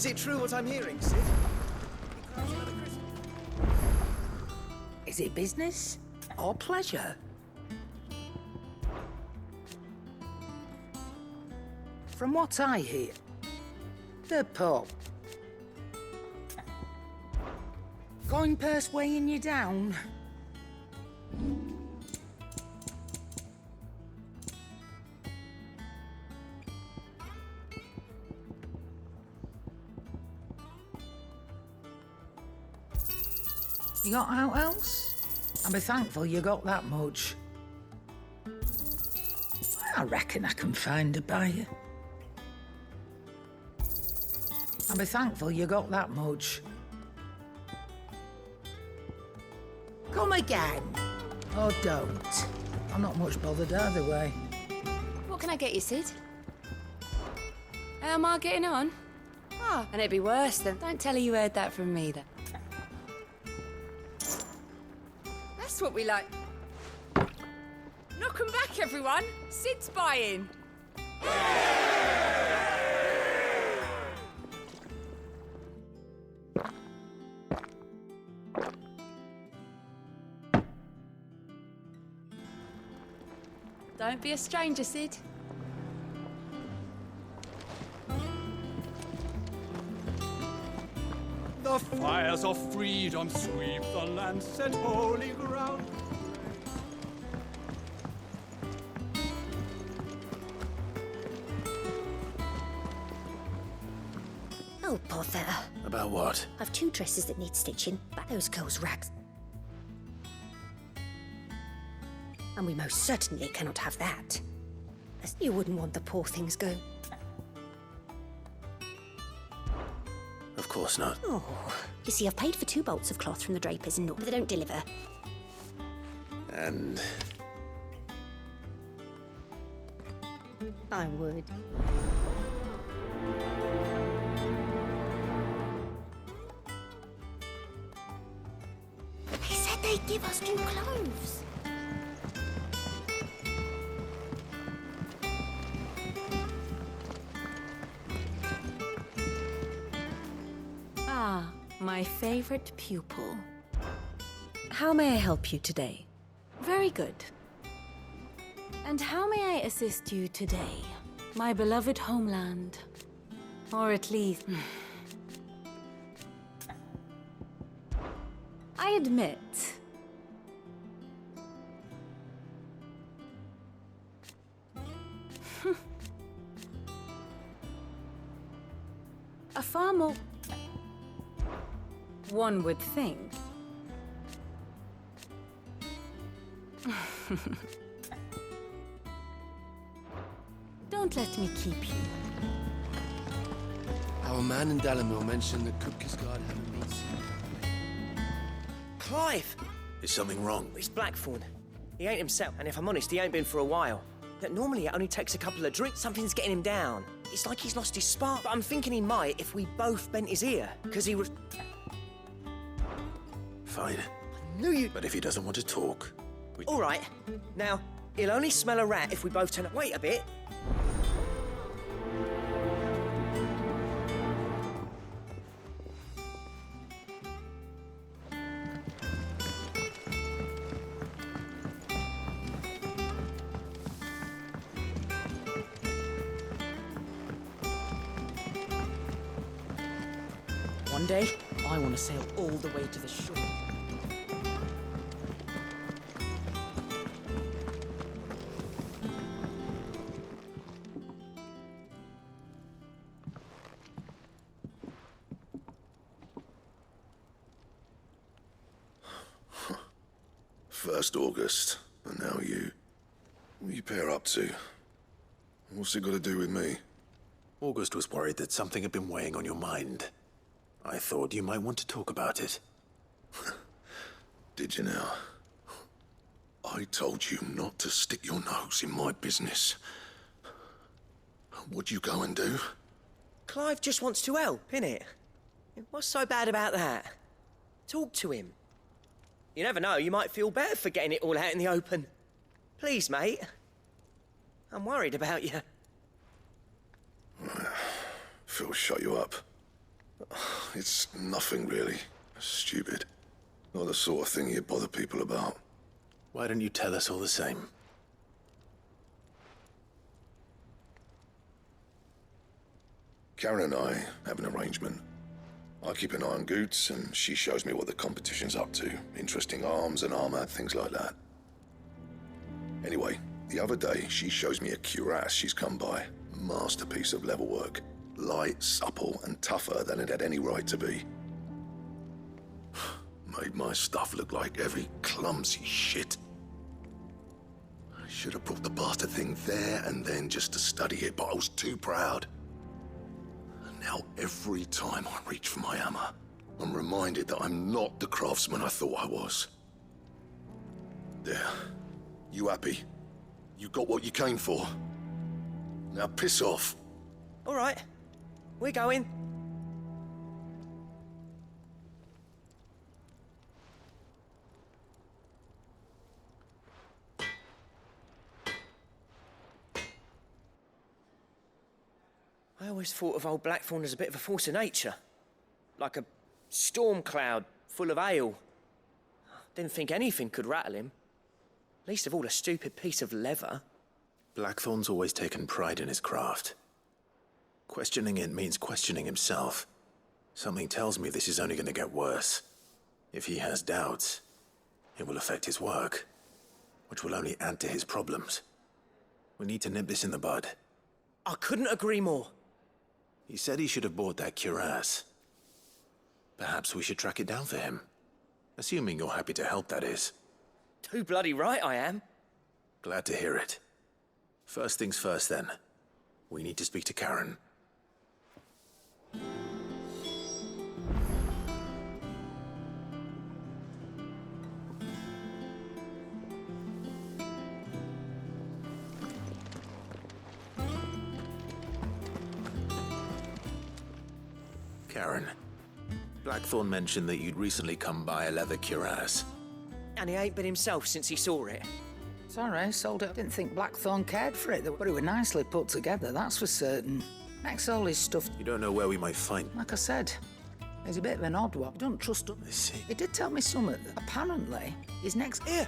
Is it true what I'm hearing, Sid? Is it business or pleasure? From what I hear, the pub. Coin purse weighing you down. You got out else? I'll be thankful you got that much. I reckon I can find a buyer. I'll be thankful you got that much. Come again. Or don't. I'm not much bothered either way. What can I get you, Sid? How am I getting on? Ah, and it'd be worse than... Don't tell her you heard that from me, then. That's what we like. Knock 'em back, everyone. Sid's buying. Don't be a stranger, Sid. The fires of freedom sweep the land, set holy ground. Oh, poor fella. About what? I've 2 dresses that need stitching, but those girls' rags. And we most certainly cannot have that. As you wouldn't want the poor things going. Of course not. Oh, you see, I've paid for 2 bolts of cloth from the drapers and but they don't deliver. And... I would. They said they'd give us new clothes. Ah, my favorite pupil. How may I help you today? Very good. And how may I assist you today, my beloved homeland? Or at least... I admit... a far more... one would think. Don't let me keep you. Our man in Dalamil mentioned that Kupka's guard haven't been seen. Clive! Is something wrong? It's Blackthorn. He ain't himself, and if I'm honest, he ain't been for a while. That normally it only takes a couple of drinks. Something's getting him down. It's like he's lost his spark. But I'm thinking he might if we both bent his ear, because he was... Fine. I knew you... But if he doesn't want to talk... All right. Now, he'll only smell a rat if we both turn up. Wait a bit. One day, I want to sail all the way to the shore. First August, and now you. What are you pair up to? What's it got to do with me? August was worried that something had been weighing on your mind. I thought you might want to talk about it. Did you now? I told you not to stick your nose in my business. What'd you go and do? Clive just wants to help, innit? What's so bad about that? Talk to him. You never know, you might feel better for getting it all out in the open. Please, mate. I'm worried about you. Phil shut you up. It's nothing really. Stupid. Not the sort of thing you bother people about. Why don't you tell us all the same? Karen and I have an arrangement. I keep an eye on Goots, and she shows me what the competition's up to. Interesting arms and armor, things like that. Anyway, the other day, she shows me a cuirass she's come by. Masterpiece of level work. Light, supple, and tougher than it had any right to be. Made my stuff look like every clumsy shit. I should have brought the bastard thing there and then just to study it, but I was too proud. And now every time I reach for my hammer, I'm reminded that I'm not the craftsman I thought I was. There. You happy? You got what you came for. Now piss off. All right. We're going. I always thought of old Blackthorn as a bit of a force of nature. Like a storm cloud full of ale. Didn't think anything could rattle him. Least of all a stupid piece of leather. Blackthorn's always taken pride in his craft. Questioning it means questioning himself. Something tells me this is only going to get worse. If he has doubts, it will affect his work, which will only add to his problems. We need to nip this in the bud. I couldn't agree more. He said he should have bought that cuirass. Perhaps we should track it down for him. Assuming you're happy to help, that is. Too bloody right I am. Glad to hear it. First things first, then. We need to speak to Karen. Karen, Blackthorn mentioned that you'd recently come by a leather cuirass. And he ain't been himself since he saw it. Sorry, sold it. Didn't think Blackthorn cared for it, but it were nicely put together, that's for certain. Makes all his stuff. You don't know where we might find... Like I said, he's a bit of an odd one. Don't trust him. I see. He did tell me something. Apparently, his next... Here,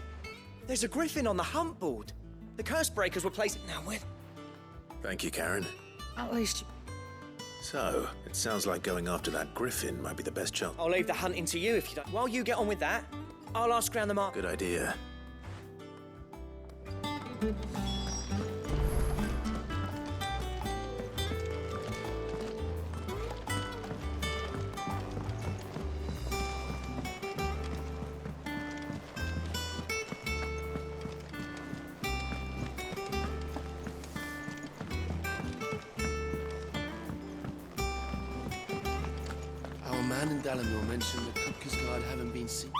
there's a griffin on the hunt board. The curse breakers were placed... Now when? Thank you, Karen. At least... So, it sounds like going after that griffin might be the best chance. I'll leave the hunting to you if you don't. While you get on with that, I'll ask around the market. Good idea. Our man in Dalamore mentioned the Cookies Guard haven't been seen.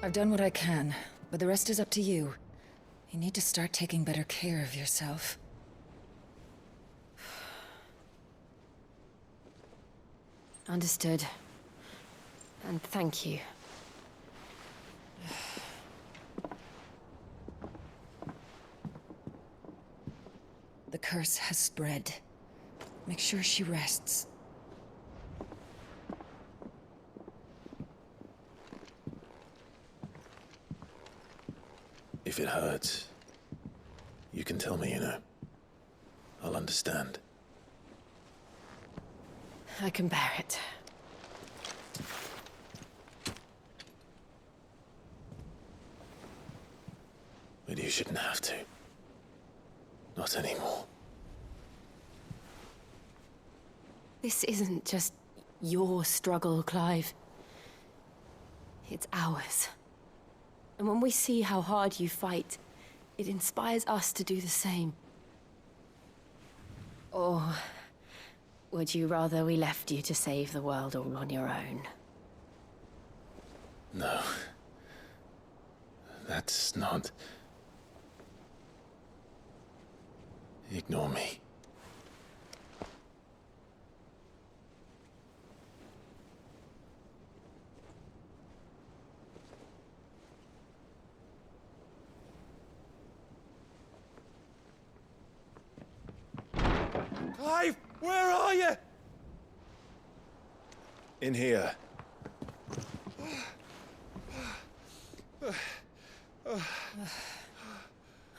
I've done what I can, but the rest is up to you. You need to start taking better care of yourself. Understood. And thank you. The curse has spread. Make sure she rests. If it hurts, you can tell me, you know. I'll understand. I can bear it. But you shouldn't have to. Not anymore. This isn't just your struggle, Clive. It's ours. And when we see how hard you fight, it inspires us to do the same. Or would you rather we left you to save the world all on your own? No. That's not... Ignore me. Clive, where are you? In here.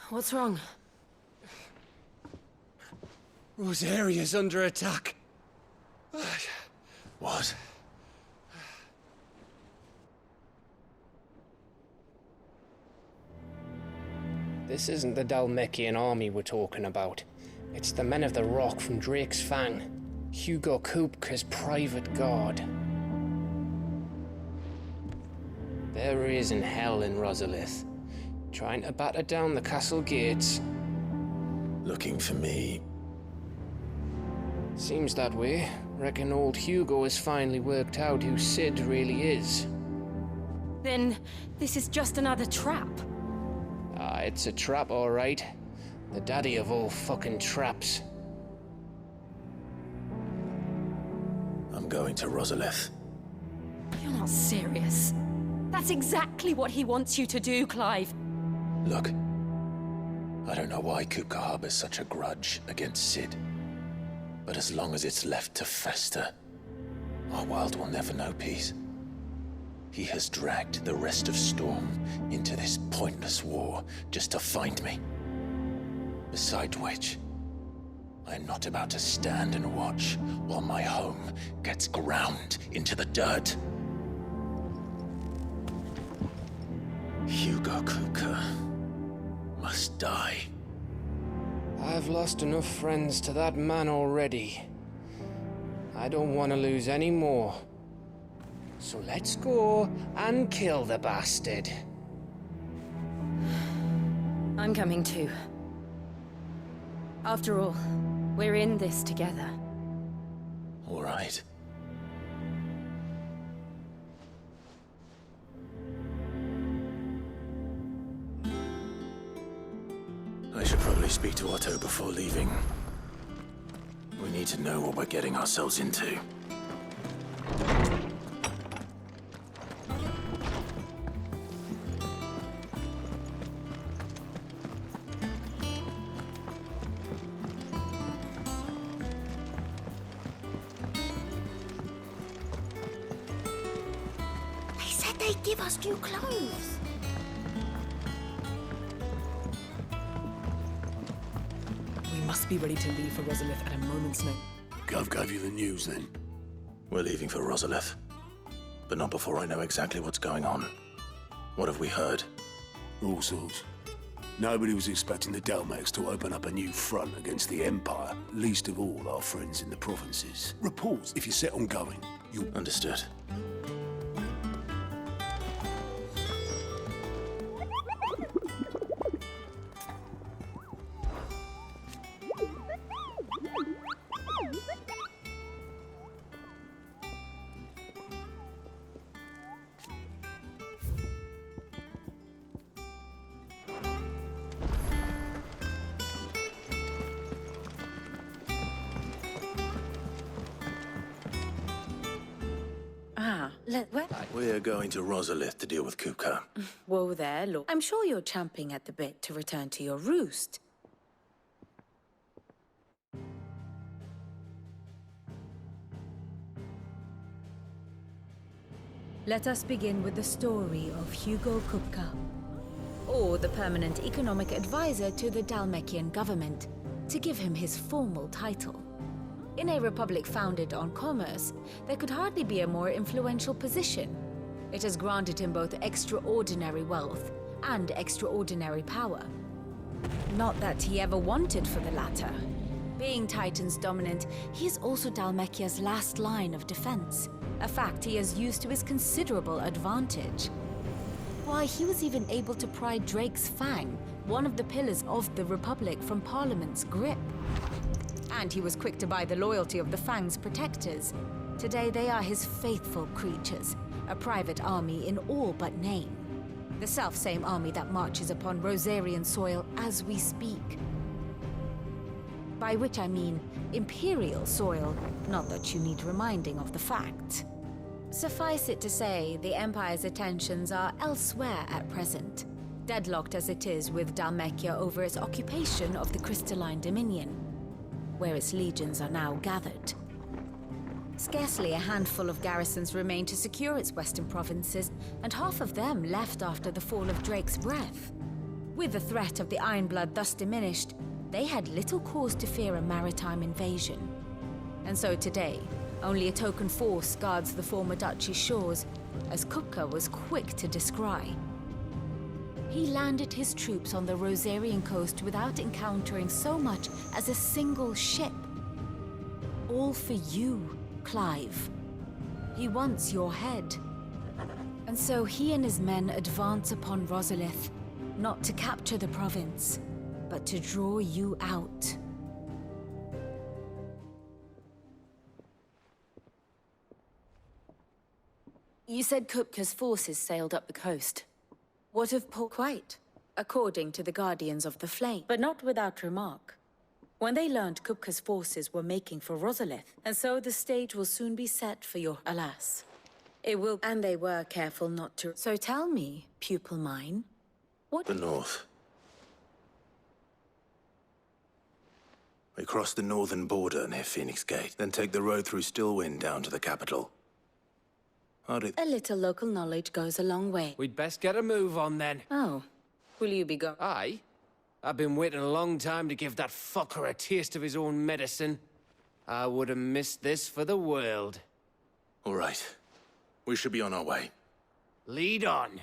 What's wrong? Rosaria's under attack. What? This isn't the Dalmekian army we're talking about. It's the men of the Rock from Drake's Fang. Hugo Kupka's private guard. There he is in hell in Rosalith, trying to batter down the castle gates. Looking for me? Seems that way. Reckon old Hugo has finally worked out who Sid really is. Then this is just another trap. Ah, it's a trap, all right. The daddy of all fucking traps. I'm going to Rosalith. You're not serious. That's exactly what he wants you to do, Clive. Look, I don't know why Kupka harbors such a grudge against Sid. But as long as it's left to fester, our world will never know peace. He has dragged the rest of Storm into this pointless war just to find me. Besides which, I am not about to stand and watch while my home gets ground into the dirt. Hugo Kupka must die. I've lost enough friends to that man already. I don't want to lose any more. So let's go and kill the bastard. I'm coming too. After all, we're in this together. All right. I should probably speak to Otto before leaving. We need to know what we're getting ourselves into. They said they'd give us new clothes. We must be ready to leave for Rosalith at a moment's notice. Gov gave you the news then? We're leaving for Rosalith. But not before I know exactly what's going on. What have we heard? All sorts. Nobody was expecting the Dalmeks to open up a new front against the Empire, least of all our friends in the provinces. Reports if you're set on going. You'll... Understood. We're going to Rosalith to deal with Kupka. Whoa there, look. I'm sure you're champing at the bit to return to your roost. Let us begin with the story of Hugo Kupka, or the permanent economic advisor to the Dalmekian government, to give him his formal title. In a republic founded on commerce, there could hardly be a more influential position. It has granted him both extraordinary wealth and extraordinary power. Not that he ever wanted for the latter. Being Titan's dominant, he is also Dalmekia's last line of defense, a fact he has used to his considerable advantage. Why, he was even able to pry Drake's Fang, one of the pillars of the Republic, from Parliament's grip. And he was quick to buy the loyalty of the Fang's protectors. Today they are his faithful creatures, a private army in all but name. The self-same army that marches upon Rosarian soil as we speak. By which I mean Imperial soil, not that you need reminding of the fact. Suffice it to say, the Empire's attentions are elsewhere at present, deadlocked as it is with Dalmekia over its occupation of the Crystalline Dominion, where its legions are now gathered. Scarcely a handful of garrisons remain to secure its western provinces, and half of them left after the fall of Drake's Breath. With the threat of the Ironblood thus diminished, they had little cause to fear a maritime invasion. And so today, only a token force guards the former duchy's shores, as Kupka was quick to descry. He landed his troops on the Rosarian coast without encountering so much as a single ship. All for you, Clive. He wants your head. And so he and his men advance upon Rosalith, not to capture the province, but to draw you out. You said Kupka's forces sailed up the coast. What of Paul? Quite, according to the Guardians of the Flame, but not without remark. When they learned Kupka's forces were making for Rosalith, and so the stage will soon be set for your alas. It will, and they were careful not to. So tell me, pupil mine, what— The north. We cross the northern border near Phoenix Gate, then take the road through Stillwind down to the capital. Hardly— A little local knowledge goes a long way. We'd best get a move on then. Oh, will you be go— Aye. I've been waiting a long time to give that fucker a taste of his own medicine. I would have missed this for the world. All right. We should be on our way. Lead on.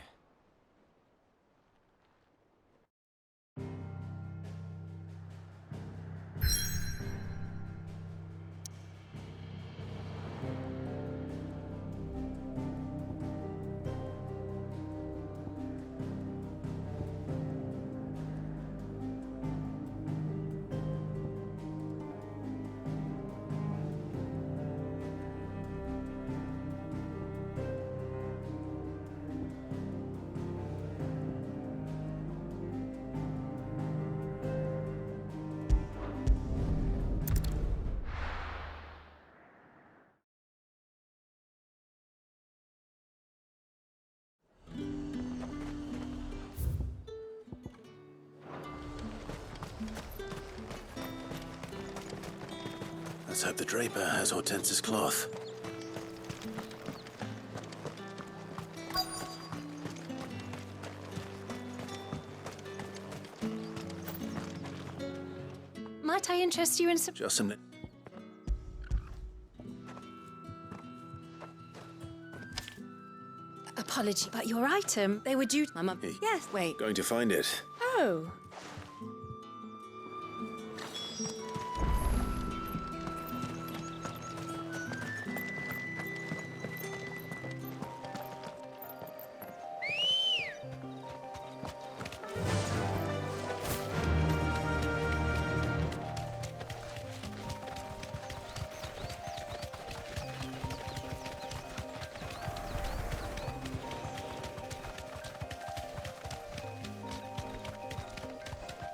Let's hope the Draper has Hortense's cloth. Might I interest you in some— Just some— Apology, but your item, they were due— My mum— Hey. Yes, wait. Going to find it. Oh.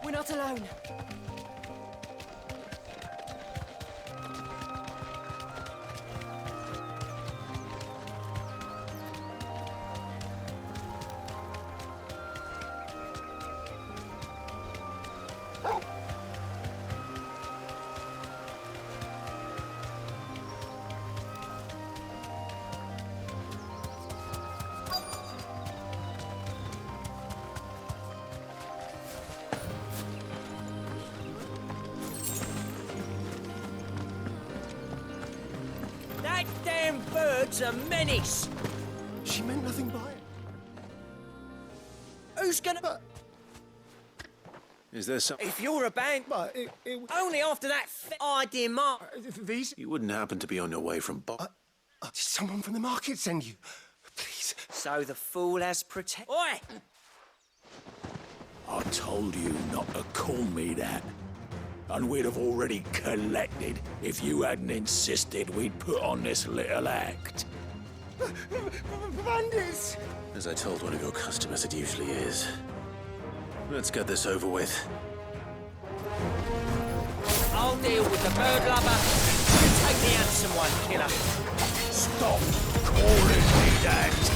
We're not alone. damn bird's a menace. She meant nothing by it. Who's gonna... Is there some... If you're a band... But Only after that idea, Mark. these... You wouldn't happen to be on your way from did someone from the market send you? Please. So the fool has protect... Oi! I told you not to call me that. And we'd have already collected if you hadn't insisted we'd put on this little act. Bandits! As I told one of your customers, it usually is. Let's get this over with. I'll deal with the bird lover. You take the handsome one, killer. Stop calling me that!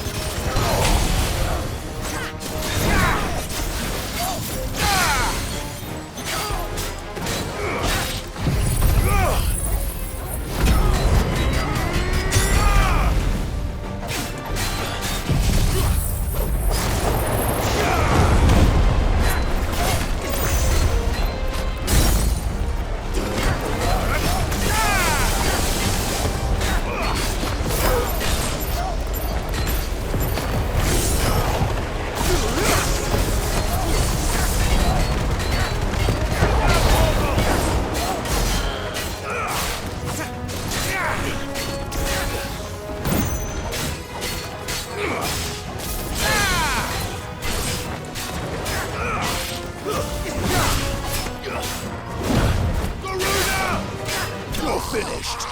Finished.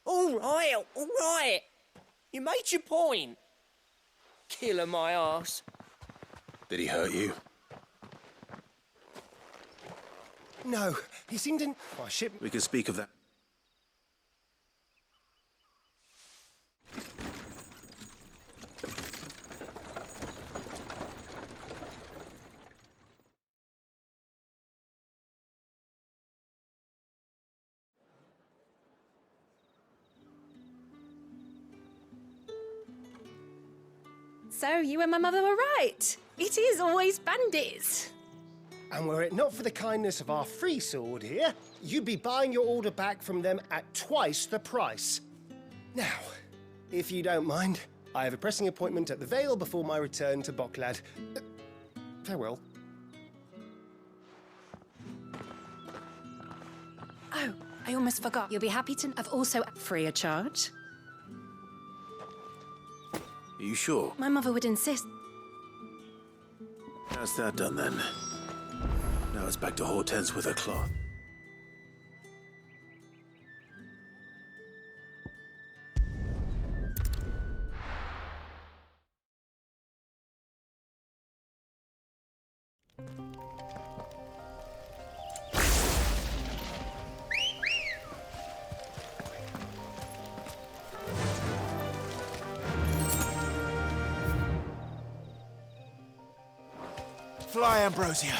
All right. You made your point. Killer my ass. Did he hurt you? No, he seemed in... Oh, shit. We could speak of that. So you and my mother were right. It is always bandits. And were it not for the kindness of our free sword here, you'd be buying your order back from them at twice the price. Now, if you don't mind, I have a pressing appointment at the Vale before my return to Boklad. Farewell. Oh, I almost forgot. You'll be happy to... I've also free of charge. Are you sure? My mother would insist. How's that done then? Now it's back to Hortense with her cloth. Fly, Ambrosia.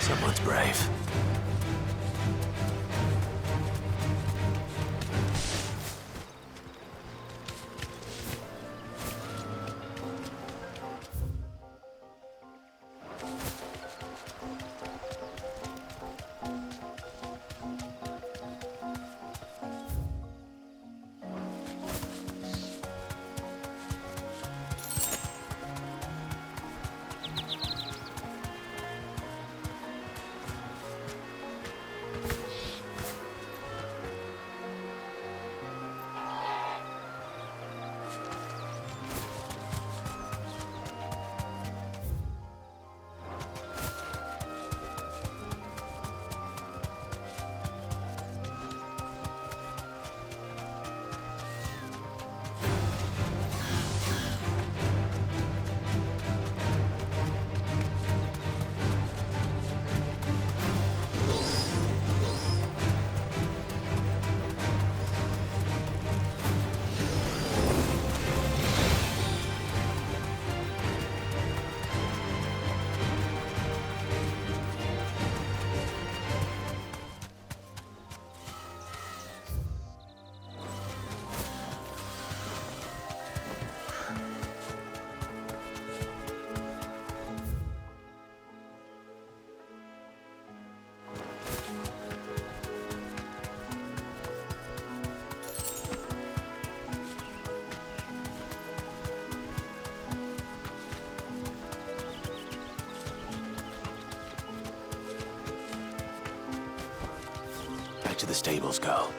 Someone's brave. back to the stables, girl.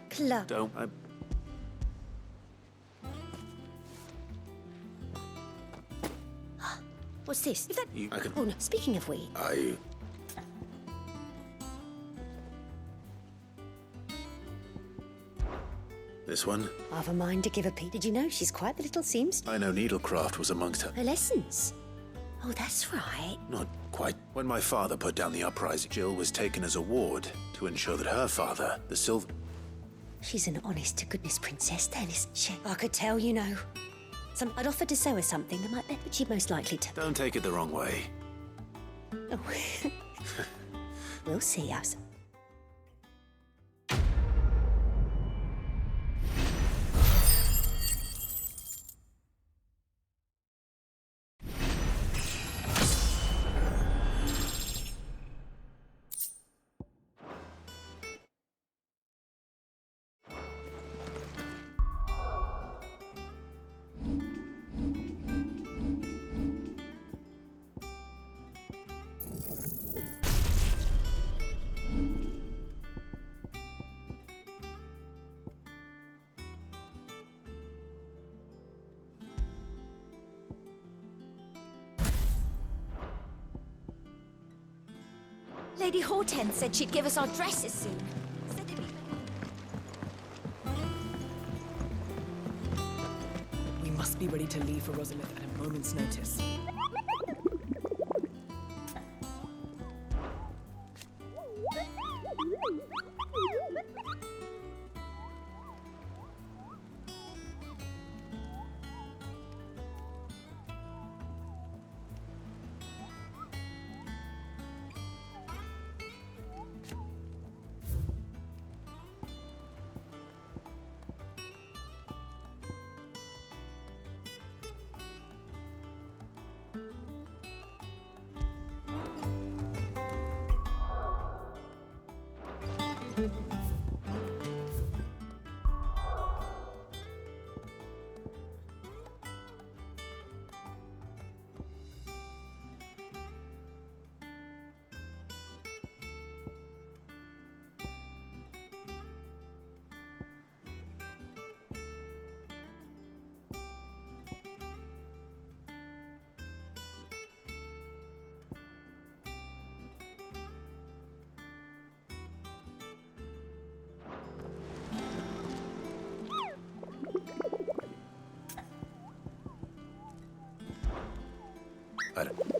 Club. Don't. What's this? Is that... I can... Oh, no. Speaking of we... This one? I've a mind to give a peek. Did you know she's quite the little seamstress? I know needlecraft was amongst Her lessons? Oh, that's right. Not quite. When my father put down the uprising, Jill was taken as a ward to ensure that her father, the Silver... She's an honest-to-goodness princess then, isn't she? I could tell, you know. I'd offered to sew her something that might bet, but she'd most likely to... Don't take it the wrong way. Oh. We'll see, us. Lady Hortense said she'd give us our dresses soon. We must be ready to leave for Rosalith at a moment's notice. I don't...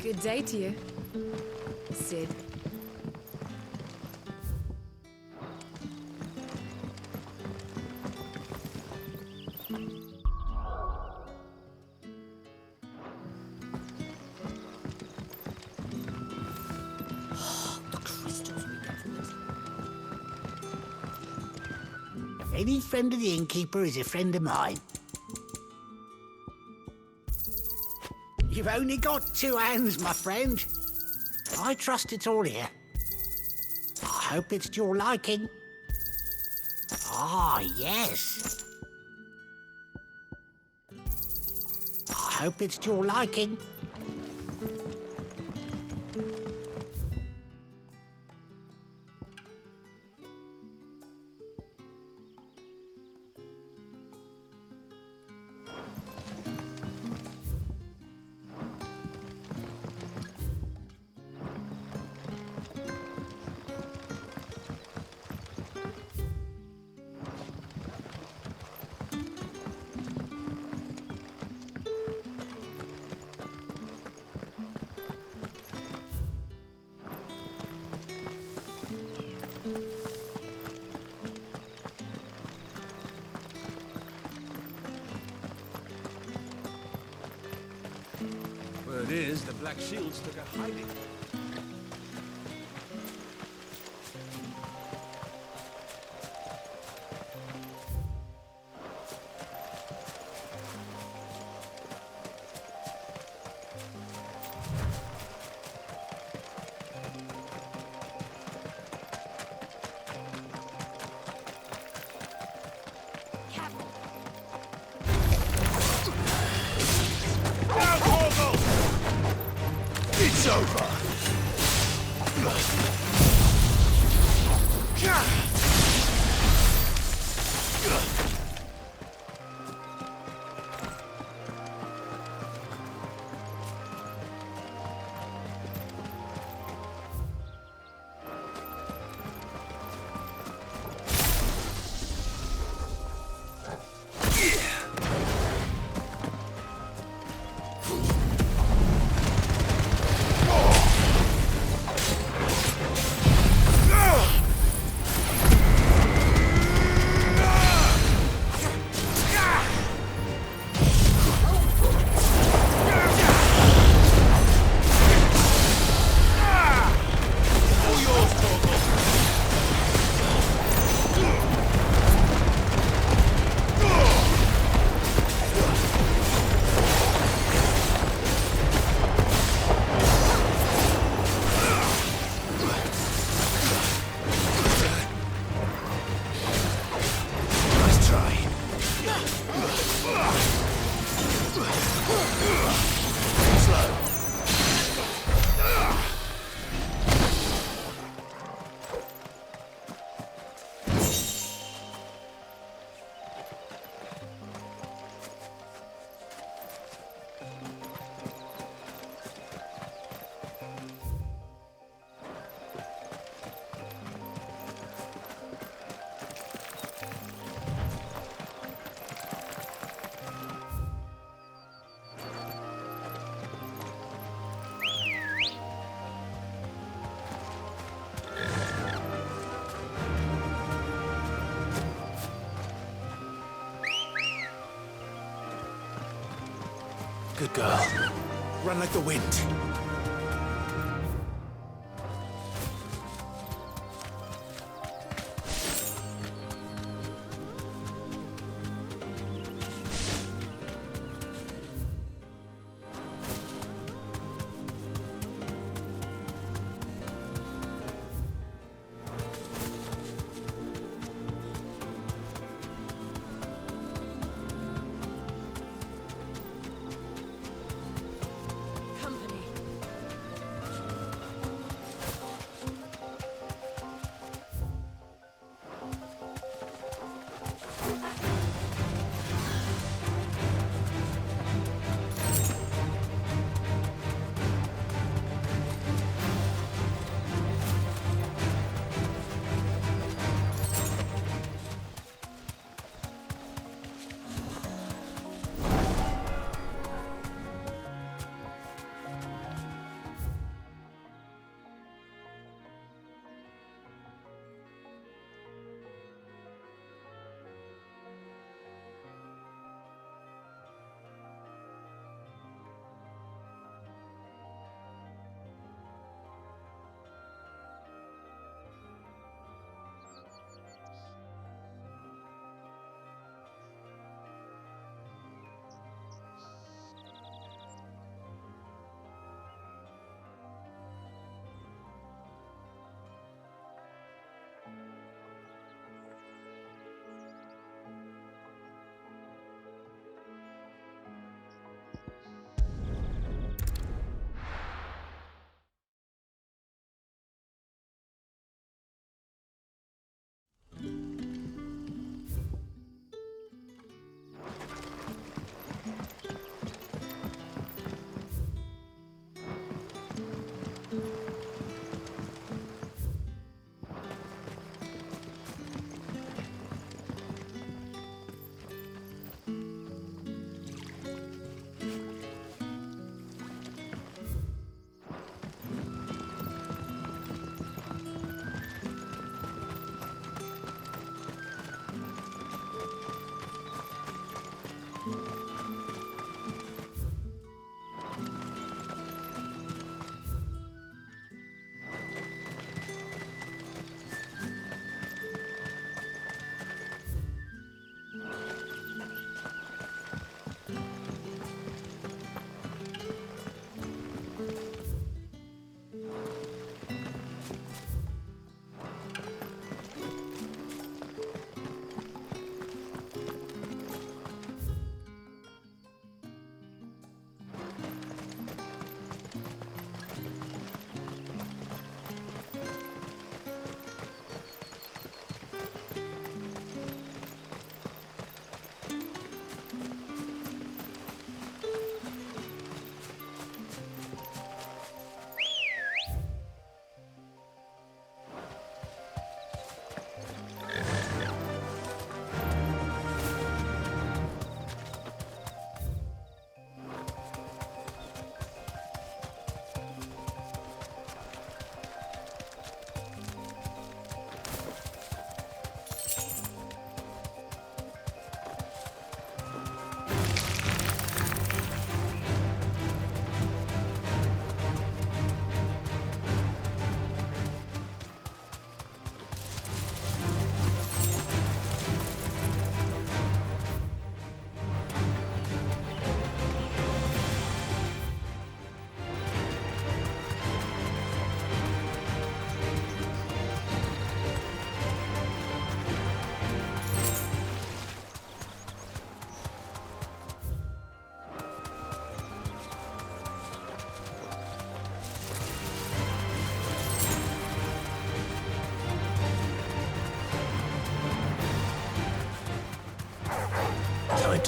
Good day to you, Sid. Any friend of the innkeeper is a friend of mine. You've only got 2 hands, my friend. I trust it's all here. I hope it's to your liking. Ah, yes. I hope it's to your liking. Word is, the Black Shields took a hiding. It's over! Good girl. Run like the wind.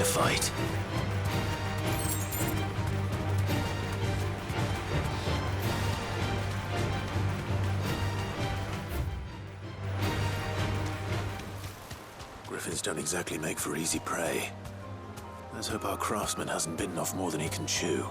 to fight. Griffins don't exactly make for easy prey. Let's hope our craftsman hasn't bitten off more than he can chew.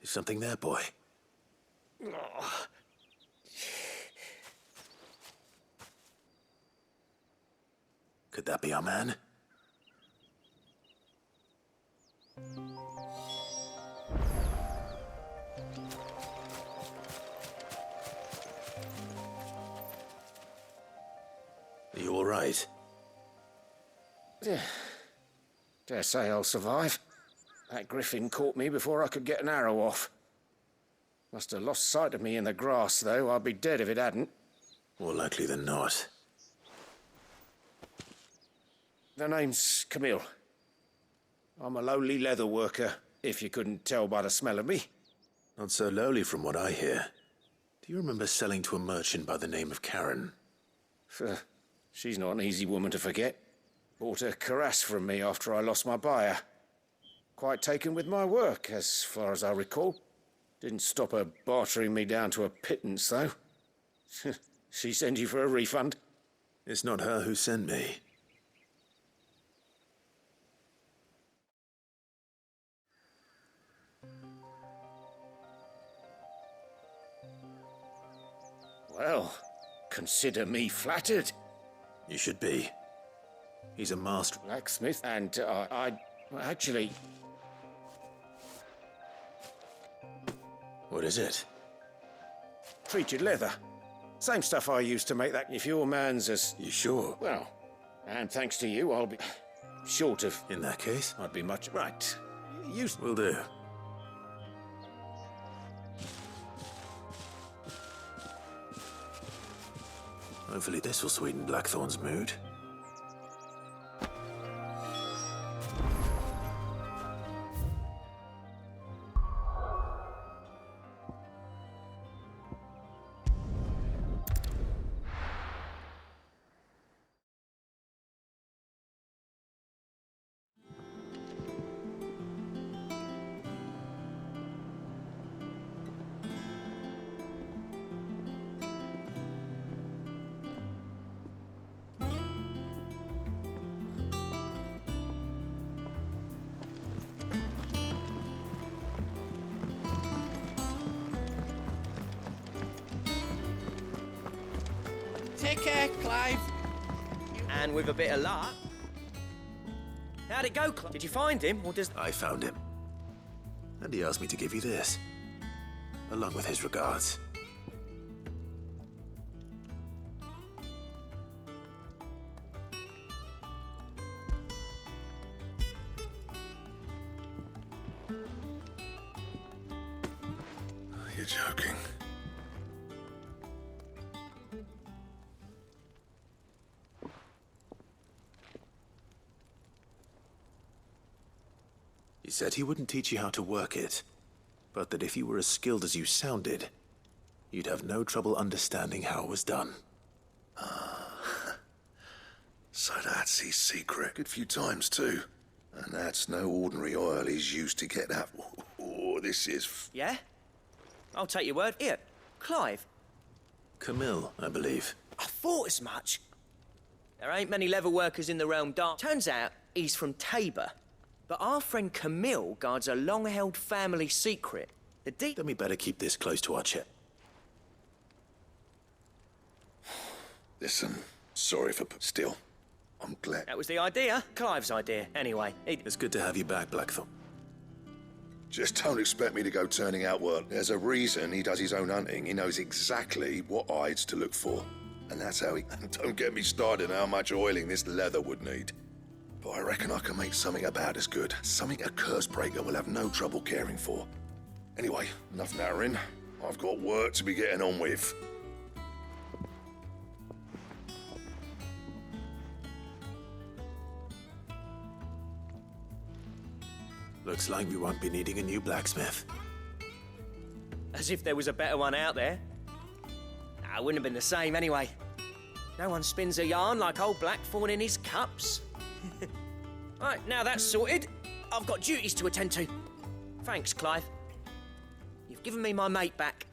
Is something there, boy? Could that be our man? Are you all right? Dare say I'll survive. That griffin caught me before I could get an arrow off. Must have lost sight of me in the grass, though. I'd be dead if it hadn't. More likely than not. The name's Camille. I'm a lowly leather worker, if you couldn't tell by the smell of me. Not so lowly from what I hear. Do you remember selling to a merchant by the name of Karen? She's not an easy woman to forget. Bought a cuirass from me after I lost my buyer. Quite taken with my work, as far as I recall. Didn't stop her bartering me down to a pittance, though. She sent you for a refund? It's not her who sent me. Well, consider me flattered. You should be. He's a master blacksmith, and actually... What is it? Treated leather. Same stuff I used to make that. If your man's as... You sure? Well, and thanks to you, I'll be... short of... In that case? I'd be much... Right. Will do. Hopefully this will sweeten Blackthorn's mood. Take care, Clive. And with a bit of luck... How'd it go, Clive? Did you find him, or does... I found him. And he asked me to give you this. Along with his regards. You're joking. He said he wouldn't teach you how to work it, but that if you were as skilled as you sounded, you'd have no trouble understanding how it was done. So that's his secret. Good few times, too. And that's no ordinary oil he's used to get that. Oh, this is... Yeah? I'll take your word. Here, Clive. Camille, I believe. I thought as much. There ain't many leather workers in the realm dark. Turns out he's from Tabor. But our friend Camille guards a long-held family secret. Then we better keep this close to our chest. Listen, sorry for... Still, I'm glad... That was the idea. Clive's idea, anyway. It's good to have you back, Blackthorn. Just don't expect me to go turning out work. There's a reason he does his own hunting. He knows exactly what hides to look for. And that's how he... Don't get me started on how much oiling this leather would need. But I reckon I can make something about as good. Something a curse breaker will have no trouble caring for. Anyway, enough nattering. I've got work to be getting on with. Looks like we won't be needing a new blacksmith. As if there was a better one out there. Nah, it wouldn't have been the same anyway. No one spins a yarn like old Blackthorn in his cups. Right, now that's sorted, I've got duties to attend to. Thanks, Clive. You've given me my mate back.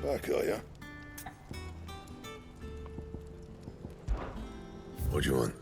Back, are ya? What do you want?